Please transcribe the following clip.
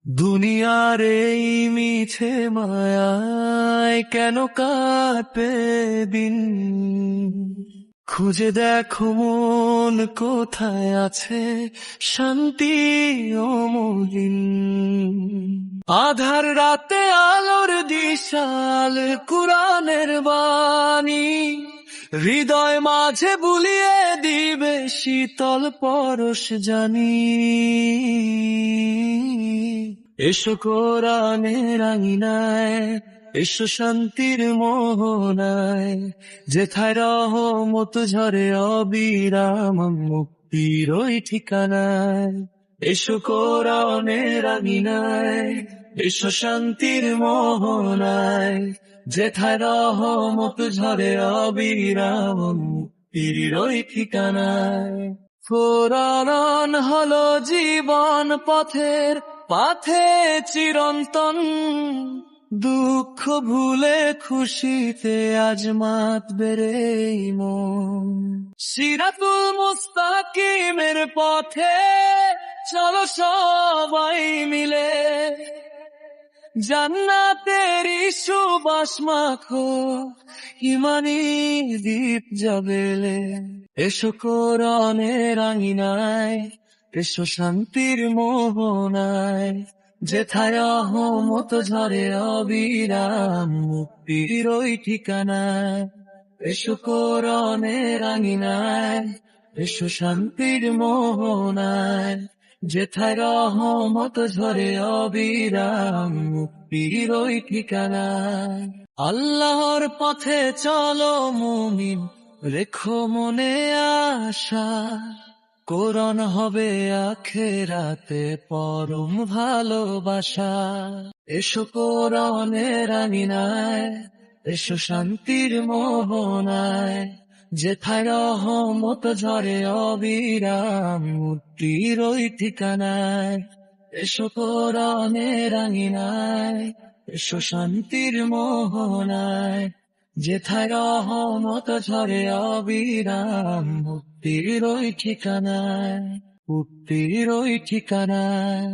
দুনিয়ার এই মিছে মায়ায় কেন কাটে দিন? খুঁজে দেখো মন কোথায় আছে শান্তি অমলিন। আধার রাতে আলোর দিশাল কুরানের বাণী হৃদয় মাঝে বুলিয়ে দিবে শীতল পরশ জানি। এসো কোরআনের আঙিনায়, এসো শান্তির মোহনায়, যেথায় রহমত ঝরে অবিরাম মুক্তির ওই ঠিকানায়। এসো কোরআনের আঙিনায়, এসো শান্তির মোহনায়, যেথায় রহমত ঝরে অবিরাম মুক্তির ওই ঠিকানায়। কোরআন হলো জীবন পথের পাথে চিরন্তন, দুঃখ ভুলে খুশিতে আজ মাতবে রে মন। সিরাতুল মুস্তাকিমের পথে চলো সবাই মিলে, জান্নাতেরই সুবাস মাখো ইমানি দীপ জ্বালে। এসো কোরআনের আঙিনায়, এসো শান্তির মোহনায়, যেথায় রহমত ঝরে অবিরাম মুক্তির ওই ঠিকানায়। এসো কোরআনের আঙিনায়, এসো শান্তির মোহনায়, যেথায় রহমত ঝরে অবিরাম মুক্তির ওই ঠিকানায়। আল্লাহর পথে চলো মুমিন, রেখো মনে আশা, কোরআন হবে আখেরাতে পরম ভালোবাসা। এসো কোরআনের আঙিনায়, এসো শান্তির মোহনায়, যেথায় রহমত ঝরে অবিরাম মুক্তির ওই ঠিকানায়। এসো কোরআনের আঙিনায়, এসো শান্তির মোহনায়, যেথায় রহমত ঝরে অবিরাম মুক্তির ওই ঠিকানায়, মুক্তির ওই ঠিকানায়।